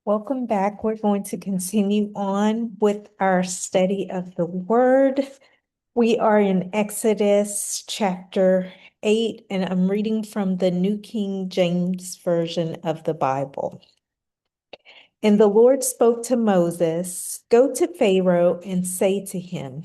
Welcome back. We're going to continue on with our study of the Word. We are in Exodus chapter 8, and I'm reading from the New King James Version of the Bible. And the Lord spoke to Moses, "Go to Pharaoh and say to him,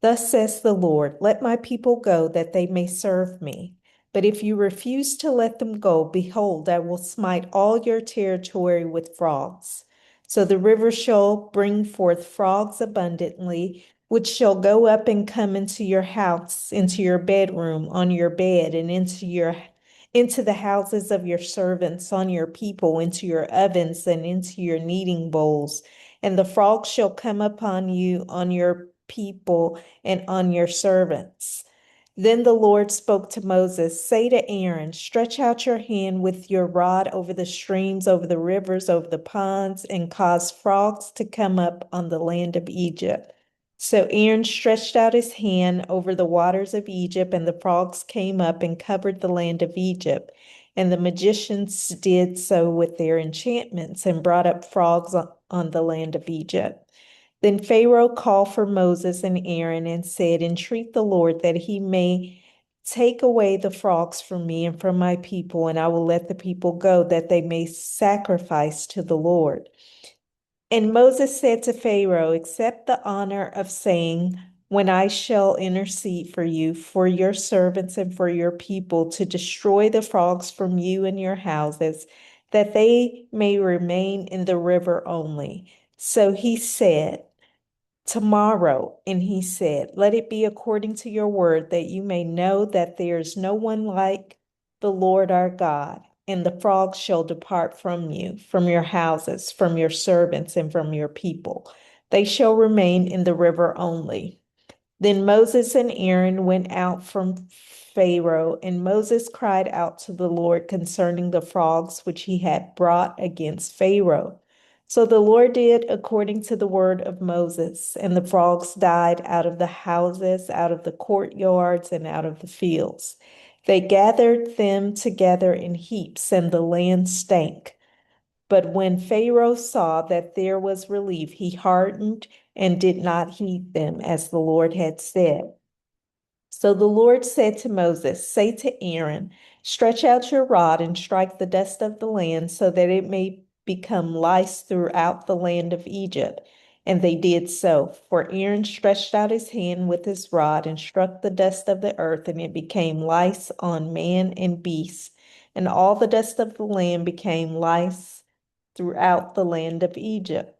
'Thus says the Lord, let my people go that they may serve me. But if you refuse to let them go, behold, I will smite all your territory with frogs. So the river shall bring forth frogs abundantly, which shall go up and come into your house, into your bedroom, on your bed, and into the houses of your servants, on your people, into your ovens, and into your kneading bowls. And the frogs shall come upon you, on your people, and on your servants." Then the Lord spoke to Moses, "Say to Aaron, stretch out your hand with your rod over the streams, over the rivers, over the ponds, and cause frogs to come up on the land of Egypt." So Aaron stretched out his hand over the waters of Egypt, and the frogs came up and covered the land of Egypt. And the magicians did so with their enchantments and brought up frogs on the land of Egypt. Then Pharaoh called for Moses and Aaron and said, "Entreat the Lord that he may take away the frogs from me and from my people, and I will let the people go, that they may sacrifice to the Lord." And Moses said to Pharaoh, "Accept the honor of saying, 'When I shall intercede for you, for your servants, and for your people, to destroy the frogs from you and your houses, that they may remain in the river only.'" So he said, "Tomorrow," and he said, "Let it be according to your word, that you may know that there is no one like the Lord our God. And the frogs shall depart from you, from your houses, from your servants, and from your people. They shall remain in the river only." Then Moses and Aaron went out from Pharaoh, and Moses cried out to the Lord concerning the frogs which he had brought against Pharaoh. So the Lord did according to the word of Moses, and the frogs died out of the houses, out of the courtyards, and out of the fields. They gathered them together in heaps, and the land stank. But when Pharaoh saw that there was relief, he hardened and did not heed them, as the Lord had said. So the Lord said to Moses, "Say to Aaron, stretch out your rod and strike the dust of the land, so that it may become lice throughout the land of Egypt." And they did so. For Aaron stretched out his hand with his rod and struck the dust of the earth, and it became lice on man and beast. And all the dust of the land became lice throughout the land of Egypt.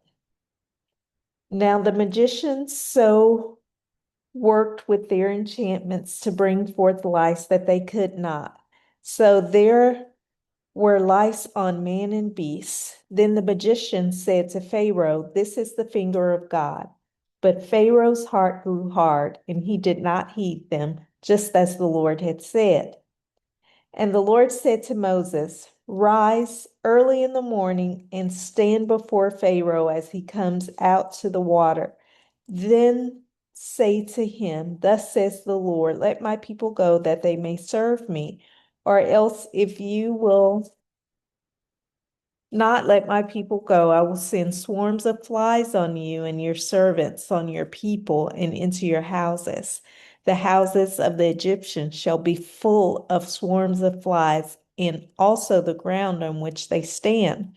Now the magicians so worked with their enchantments to bring forth lice that they could not. So there were lice on man and beast. Then the magician said to Pharaoh, "This is the finger of God." But Pharaoh's heart grew hard, and he did not heed them, just as the Lord had said. And the Lord said to Moses, "Rise early in the morning and stand before Pharaoh as he comes out to the water. Then say to him, 'Thus says the Lord, let my people go that they may serve me. Or else, if you will not let my people go, I will send swarms of flies on you and your servants, on your people, and into your houses. The houses of the Egyptians shall be full of swarms of flies, and also the ground on which they stand.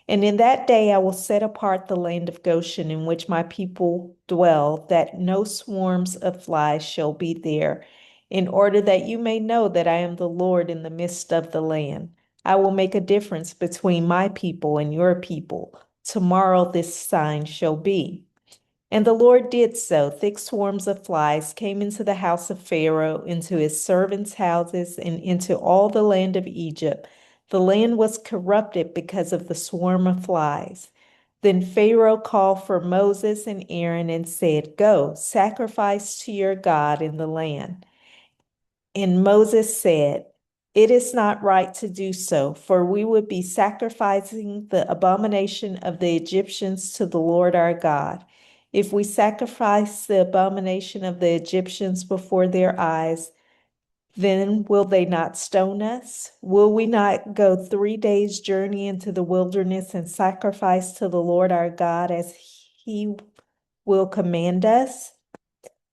And in that day I will set apart the land of Goshen in which my people dwell, that no swarms of flies shall be there, in order that you may know that I am the Lord in the midst of the land. I will make a difference between my people and your people. Tomorrow this sign shall be." And the Lord did so. Thick swarms of flies came into the house of Pharaoh, into his servants' houses, and into all the land of Egypt. The land was corrupted because of the swarm of flies. Then Pharaoh called for Moses and Aaron and said, "Go, sacrifice to your God in the land." And Moses said, "It is not right to do so, for we would be sacrificing the abomination of the Egyptians to the Lord our God. If we sacrifice the abomination of the Egyptians before their eyes, Then will they not stone us? Will we not go 3 days' journey into the wilderness and sacrifice to the Lord our God as he will command us?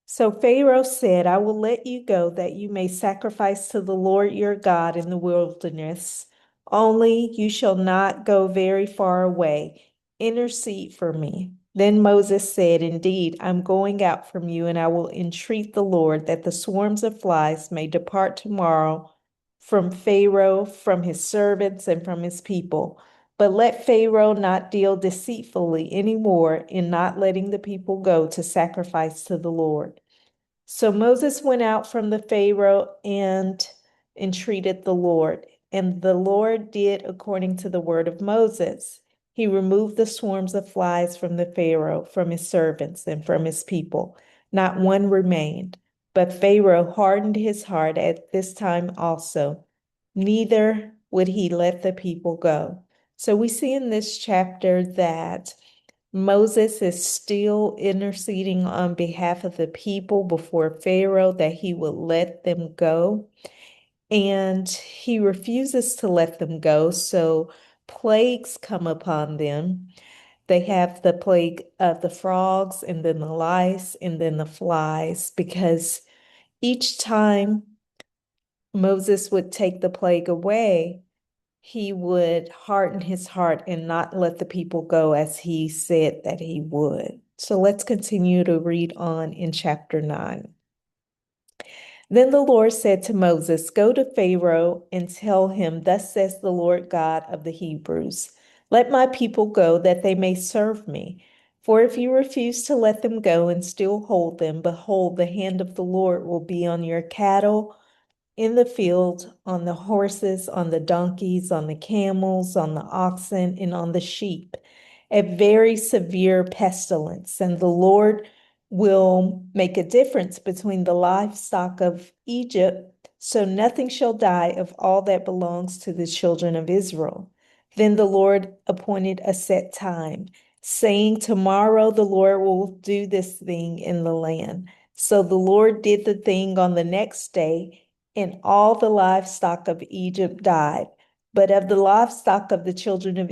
So Pharaoh said, I will let you go that you may sacrifice to the Lord your God in the wilderness. Only you shall not go very far away. Intercede for me. Then Moses said, Indeed, I'm going out from you, and I will entreat the Lord that the swarms of flies may depart tomorrow from Pharaoh, from his servants, and from his people. But let Pharaoh not deal deceitfully any more in not letting the people go to sacrifice to the Lord. So Moses went out from the Pharaoh and entreated the Lord. And the Lord did according to the word of Moses. He removed the swarms of flies from the Pharaoh, from his servants, and from his people. Not one remained. But Pharaoh hardened his heart at this time also. Neither would he let the people go. So we see in this chapter that Moses is still interceding on behalf of the people before Pharaoh that he would let them go. And he refuses to let them go. So plagues come upon them. They have the plague of the frogs, and then the lice, and then the flies, because each time Moses would take the plague away, he would harden his heart and not let the people go as he said that he would. So let's continue to read on in chapter 9. Then the Lord said to Moses, Go to Pharaoh and tell him, Thus says the Lord God of the Hebrews, Let my people go that they may serve me. For if you refuse to let them go and still hold them, behold, the hand of the Lord will be on your cattle in the field, on the horses, on the donkeys, on the camels, on the oxen, and on the sheep, a very severe pestilence. And the Lord will make a difference between the livestock of Egypt, so nothing shall die of all that belongs to the children of Israel. Then the Lord appointed a set time, saying, Tomorrow the Lord will do this thing in the land. So the Lord did the thing on the next day, and all the livestock of Egypt died. But of the livestock of the children of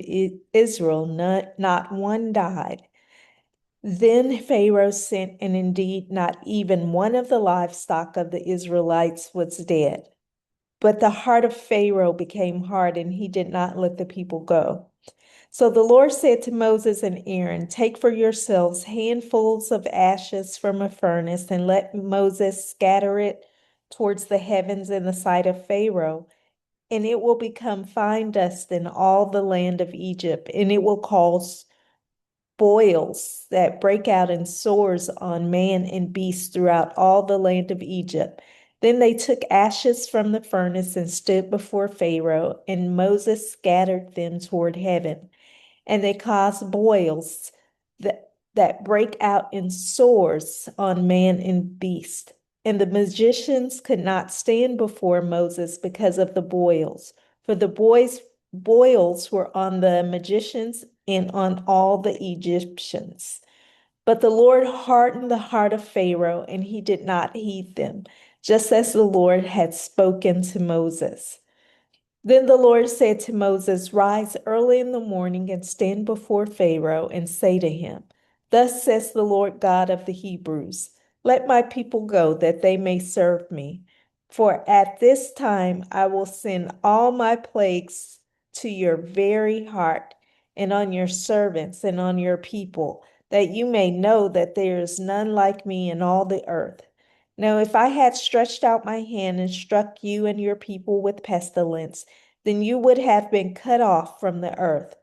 Israel, not one died. Then Pharaoh sent, and indeed not even one of the livestock of the Israelites was dead. But the heart of Pharaoh became hard, and he did not let the people go. So the Lord said to Moses and Aaron, Take for yourselves handfuls of ashes from a furnace, and let Moses scatter it towards the heavens in the sight of Pharaoh, and it will become fine dust in all the land of Egypt, and it will cause boils that break out in sores on man and beast throughout all the land of Egypt. Then they took ashes from the furnace and stood before Pharaoh, and Moses scattered them toward heaven, and they cause boils that break out in sores on man and beast. And the magicians could not stand before Moses because of the boils, for the boils were on the magicians and on all the Egyptians. But the Lord hardened the heart of Pharaoh, and he did not heed them, just as the Lord had spoken to Moses. Then the Lord said to Moses, Rise early in the morning and stand before Pharaoh and say to him, Thus says the Lord God of the Hebrews, Let my people go that they may serve me. For at this time I will send all my plagues to your very heart and on your servants and on your people, that you may know that there is none like me in all the earth. Now, if I had stretched out my hand and struck you and your people with pestilence, then you would have been cut off from the earth.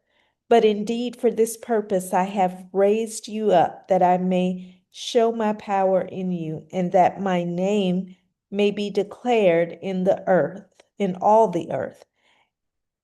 But indeed, for this purpose I have raised you up, that I may show my power in you, and that my name may be declared in the earth, in all the earth.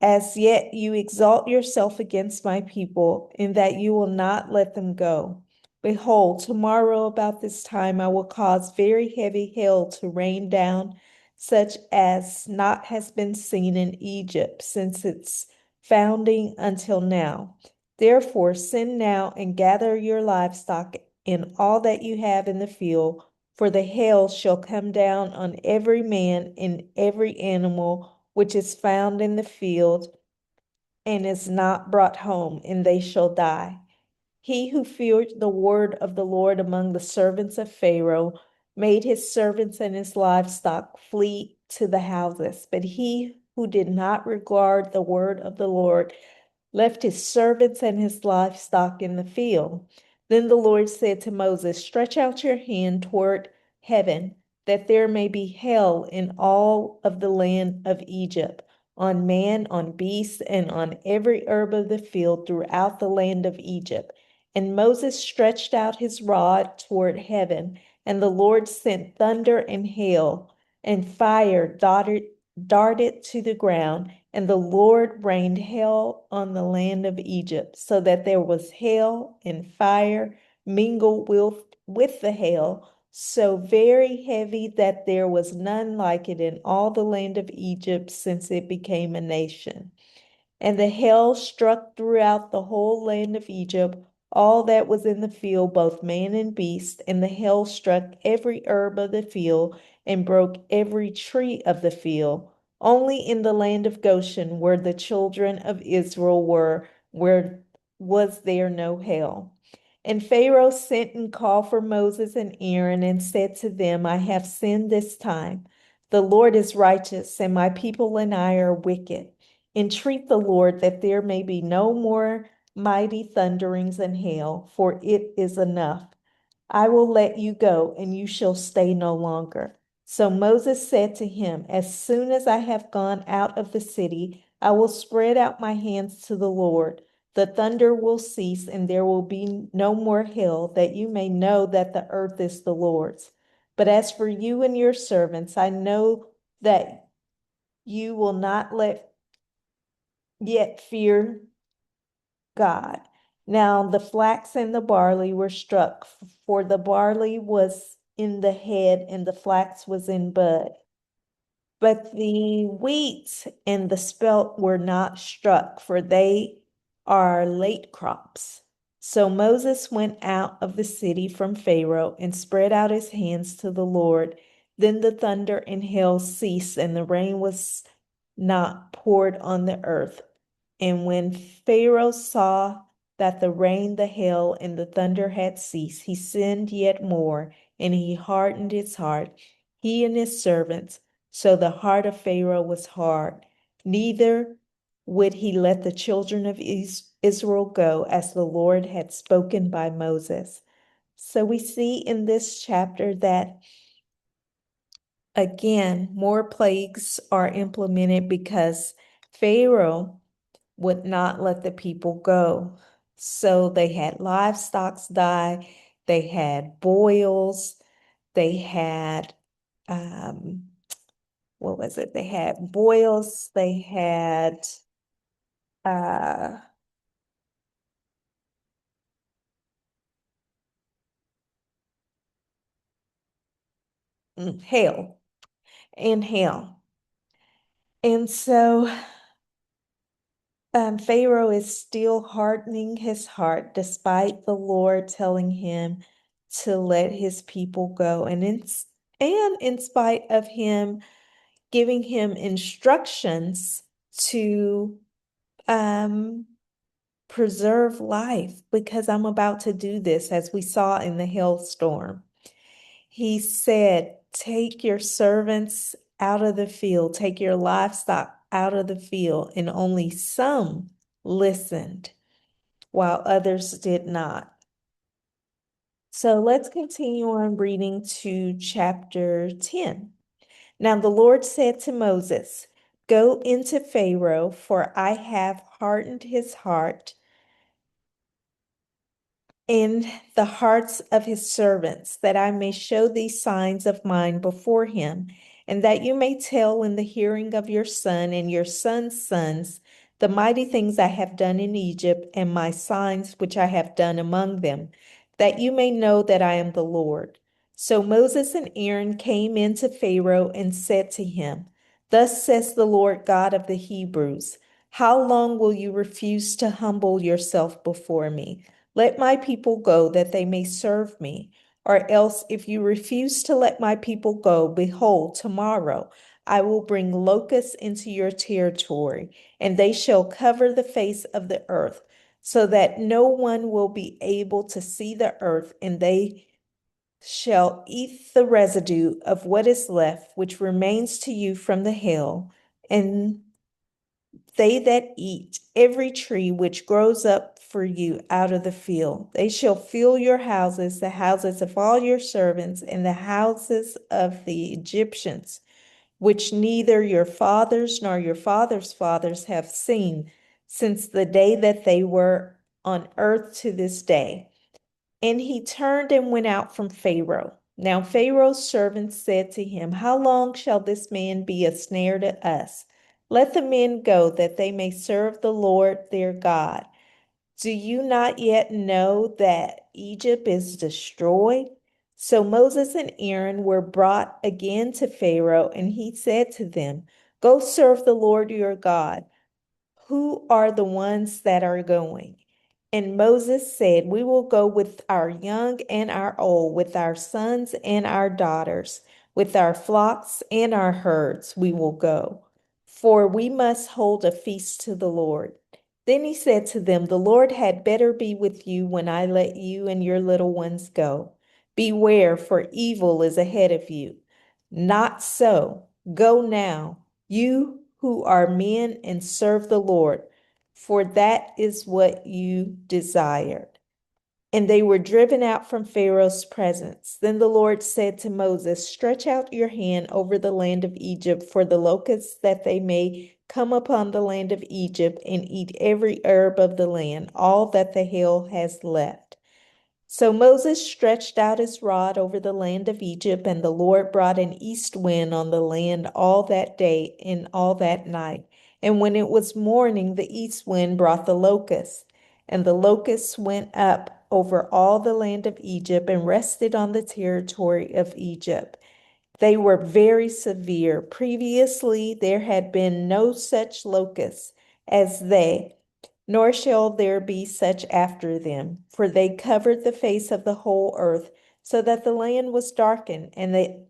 As yet you exalt yourself against my people, in that you will not let them go. Behold, tomorrow about this time I will cause very heavy hail to rain down, such as not has been seen in Egypt since its founding until now. Therefore, send now and gather your livestock and all that you have in the field, For the hail shall come down on every man and every animal which is found in the field and is not brought home, and they shall die. He who feared the word of the Lord among the servants of Pharaoh made his servants and his livestock flee to the houses. But he who did not regard the word of the Lord left his servants and his livestock in the field. Then the Lord said to Moses, Stretch out your hand toward heaven, that there may be hail in all of the land of Egypt, on man, on beast, and on every herb of the field throughout the land of Egypt. And Moses stretched out his rod toward heaven, and the Lord sent thunder and hail, and fire darted to the ground, and the Lord rained hail on the land of Egypt, so that there was hail and fire mingled with the hail, so very heavy that there was none like it in all the land of Egypt since it became a nation. And the hail struck throughout the whole land of Egypt, all that was in the field, both man and beast, and the hail struck every herb of the field and broke every tree of the field. Only in the land of Goshen, where the children of Israel were, where was there no hail. And Pharaoh sent and called for Moses and Aaron and said to them, I have sinned this time. The Lord is righteous, and my people and I are wicked. Entreat the Lord that there may be no more mighty thunderings and hail, for it is enough. I will let you go, and you shall stay no longer. So Moses said to him, As soon as I have gone out of the city, I will spread out my hands to the Lord. The thunder will cease, and there will be no more hail, that you may know that the earth is the Lord's. But as for you and your servants, I know that you will not let yet fear God. Now the flax and the barley were struck, for the barley was in the head and the flax was in bud. But the wheat and the spelt were not struck, for they are late crops. So Moses went out of the city from Pharaoh and spread out his hands to the Lord. Then the thunder and hail ceased, and the rain was not poured on the earth. And when Pharaoh saw that the rain, the hail, and the thunder had ceased, he sinned yet more, and he hardened his heart, he and his servants. So the heart of Pharaoh was hard, neither would he let the children of Israel go, as the Lord had spoken by Moses. So we see in this chapter that, again, more plagues are implemented because Pharaoh would not let the people go. So they had livestock die, they had boils, they had what was it? They had boils, they had uh hail and hail. And so Pharaoh is still hardening his heart despite the Lord telling him to let his people go. And in spite of him giving him instructions to um, preserve life, because I'm about to do this, as we saw in the hailstorm. He said, Take your servants out of the field, take your livestock out of the field, and only some listened, while others did not. So let's continue on reading to chapter 10. Now the Lord said to Moses, Go into Pharaoh, for I have hardened his heart in the hearts of his servants, that I may show these signs of mine before him, and that you may tell in the hearing of your son and your son's sons the mighty things I have done in Egypt, and my signs which I have done among them, that you may know that I am the Lord. So Moses and Aaron came in to Pharaoh and said to him, Thus says the Lord God of the Hebrews, How long will you refuse to humble yourself before me? Let my people go that they may serve me. Or else, if you refuse to let my people go, behold, tomorrow I will bring locusts into your territory, and they shall cover the face of the earth, so that no one will be able to see the earth, and they shall eat the residue of what is left, which remains to you from the hill, and they that eat every tree which grows up for you out of the field. They shall fill your houses, the houses of all your servants, and the houses of the Egyptians, which neither your fathers nor your fathers' fathers have seen, since the day that they were on earth to this day. And he turned and went out from Pharaoh. Now Pharaoh's servants said to him, how long shall this man be a snare to us? Let the men go, that they may serve the Lord their God. Do you not yet know that Egypt is destroyed? So Moses and Aaron were brought again to Pharaoh, and he said to them, go serve the Lord your God. Who are the ones that are going? And Moses said, we will go with our young and our old, with our sons and our daughters, with our flocks and our herds, we will go, for we must hold a feast to the Lord. Then he said to them, the Lord had better be with you when I let you and your little ones go. Beware, for evil is ahead of you. Not so. Go now, you who are men, and serve the Lord, for that is what you desired. And they were driven out from Pharaoh's presence. Then the Lord said to Moses, stretch out your hand over the land of Egypt for the locusts, that they may come upon the land of Egypt and eat every herb of the land, all that the hail has left. So Moses stretched out his rod over the land of Egypt, and the Lord brought an east wind on the land all that day and all that night. And when it was morning, the east wind brought the locusts, and the locusts went up over all the land of Egypt and rested on the territory of Egypt. They were very severe. Previously, there had been no such locusts as they, nor shall there be such after them, for they covered the face of the whole earth, so that the land was darkened, and they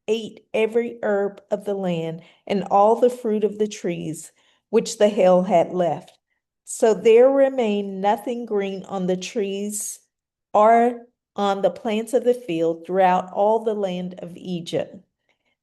ate every herb of the land, and all the fruit of the trees which the hail had left. So there remained nothing green on the trees or on the plants of the field throughout all the land of Egypt.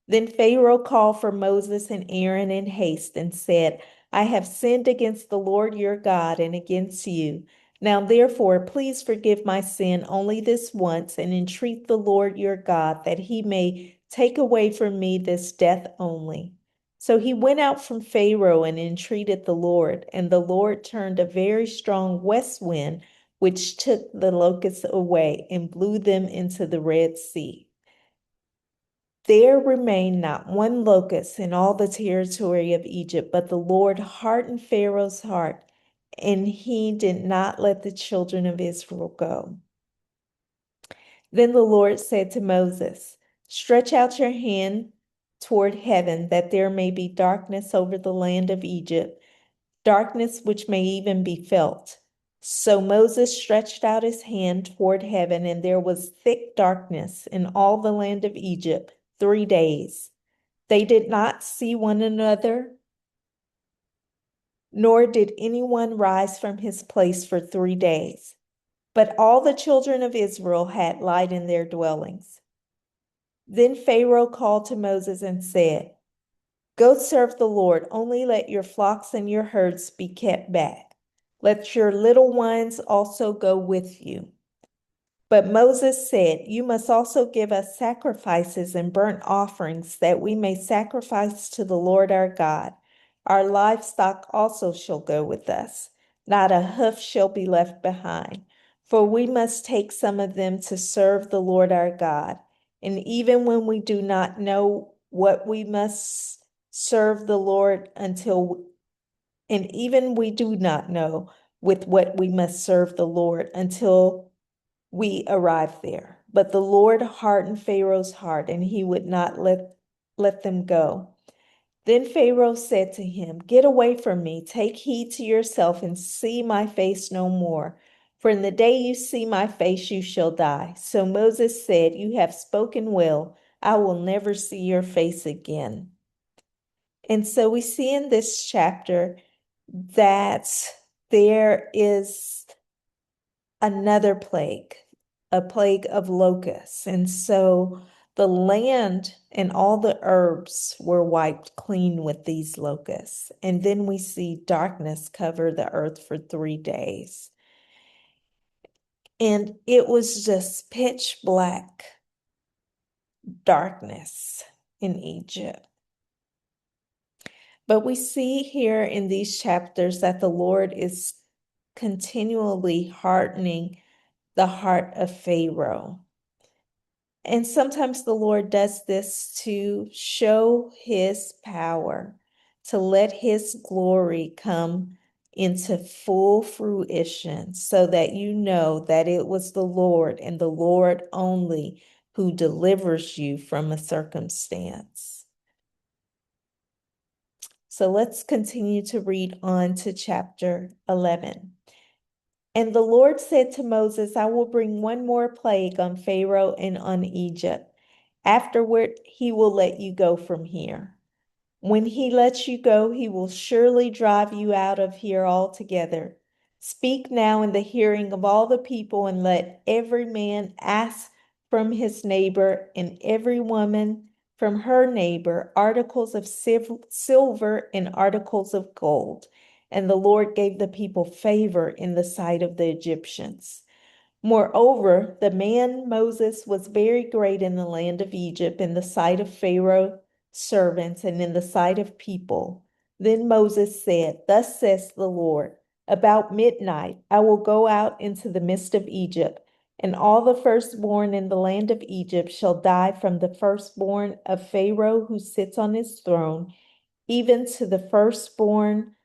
Then Pharaoh called for Moses and Aaron in haste and said, I have sinned against the Lord your God and against you. Now therefore, please forgive my sin only this once, and entreat the Lord your God that he may take away from me this death only. So he went out from Pharaoh and entreated the Lord, and the Lord turned a very strong west wind, which took the locusts away and blew them into the Red Sea. There remained not one locust in all the territory of Egypt, but the Lord hardened Pharaoh's heart, and he did not let the children of Israel go. Then the Lord said to Moses, stretch out your hand toward heaven, that there may be darkness over the land of Egypt, darkness which may even be felt. So Moses stretched out his hand toward heaven, and there was thick darkness in all the land of Egypt 3 days. They did not see one another, nor did anyone rise from his place for 3 days. But all the children of Israel had light in their dwellings. Then Pharaoh called to Moses and said, go serve the Lord, only let your flocks and your herds be kept back. Let your little ones also go with you. But Moses said, you must also give us sacrifices and burnt offerings, that we may sacrifice to the Lord our God. Our livestock also shall go with us. Not a hoof shall be left behind, for we must take some of them to serve the Lord our God. And even when we do not know what we must serve the Lord and even we do not know with what we must serve the Lord until we arrived there. But the Lord hardened Pharaoh's heart, and he would not let them go. Then Pharaoh said to him, get away from me, take heed to yourself, and see my face no more. For in the day you see my face, you shall die. So Moses said, You have spoken well. I will never see your face again. And so we see in this chapter that there is another plague, a plague of locusts. And so the land and all the herbs were wiped clean with these locusts. And then we see darkness cover the earth for 3 days. And it was just pitch black darkness in Egypt. But we see here in these chapters that the Lord is continually hardening the heart of Pharaoh. And sometimes the Lord does this to show his power, to let his glory come into full fruition, so that you know that it was the Lord and the Lord only who delivers you from a circumstance. So let's continue to read on to chapter 11. And the Lord said to Moses, I will bring one more plague on Pharaoh and on Egypt. Afterward, he will let you go from here. When he lets you go, he will surely drive you out of here altogether. Speak now in the hearing of all the people, and let every man ask from his neighbor and every woman from her neighbor articles of silver and articles of gold. And the Lord gave the people favor in the sight of the Egyptians. Moreover, the man Moses was very great in the land of Egypt, in the sight of Pharaoh's servants, and in the sight of people. Then Moses said, Thus says the Lord, about midnight I will go out into the midst of Egypt, and all the firstborn in the land of Egypt shall die, from the firstborn of Pharaoh who sits on his throne, even to the firstborn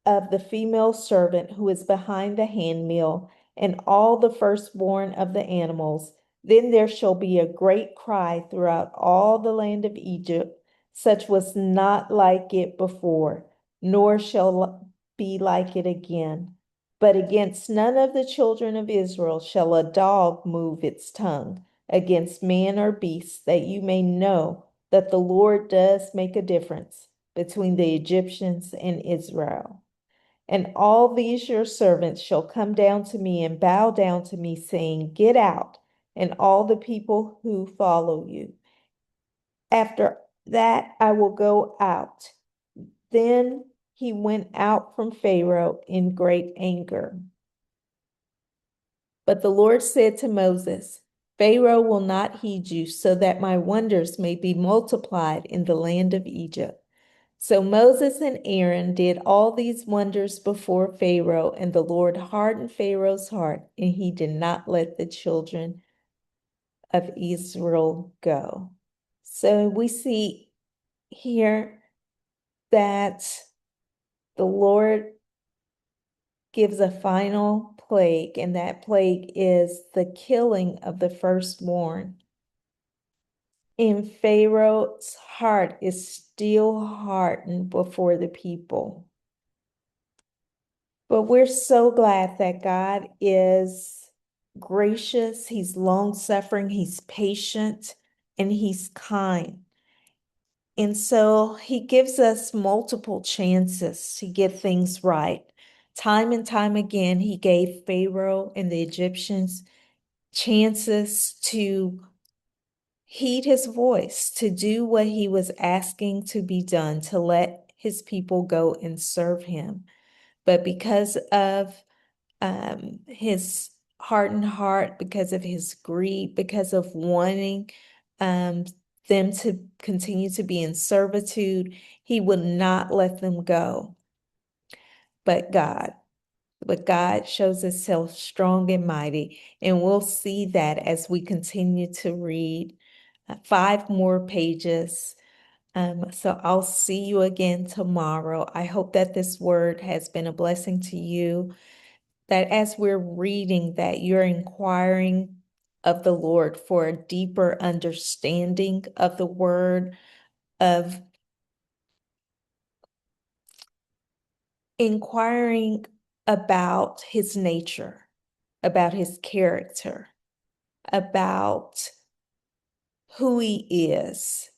of the female servant who is behind the handmill, and all the firstborn of the animals. Then there shall be a great cry throughout all the land of Egypt, such was not like it before, nor shall be like it again. But against none of the children of Israel shall a dog move its tongue against man or beast, that you may know that the Lord does make a difference between the Egyptians and Israel. And all these your servants shall come down to me and bow down to me, saying, Get out, and all the people who follow you. After that I will go out. Then he went out from Pharaoh in great anger. But the Lord said to Moses, Pharaoh will not heed you, so that my wonders may be multiplied in the land of Egypt. So Moses and Aaron did all these wonders before Pharaoh, and the Lord hardened Pharaoh's heart, and he did not let the children of Israel go. So we see here that the Lord gives a final plague, and that plague is the killing of the firstborn. And Pharaoh's heart is still hardened before the people. But we're so glad that God is gracious, He's long-suffering, He's patient, and He's kind. And so He gives us multiple chances to get things right. Time and time again, He gave Pharaoh and the Egyptians chances to heed His voice, to do what He was asking to be done, to let His people go and serve Him. But because of his hardened heart, because of his greed, because of wanting them to continue to be in servitude, he would not let them go. But God shows himself strong and mighty, and we'll see that as we continue to read 5 more pages. So I'll see you again tomorrow. I hope that this word has been a blessing to you, that as we're reading, that you're inquiring of the Lord for a deeper understanding of the word, of inquiring about his nature, about his character, about who he is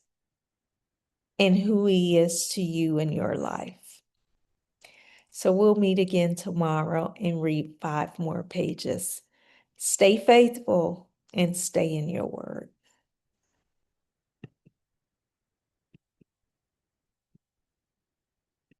and who he is to you in your life. So we'll meet again tomorrow and read 5 more pages. Stay faithful and stay in your word.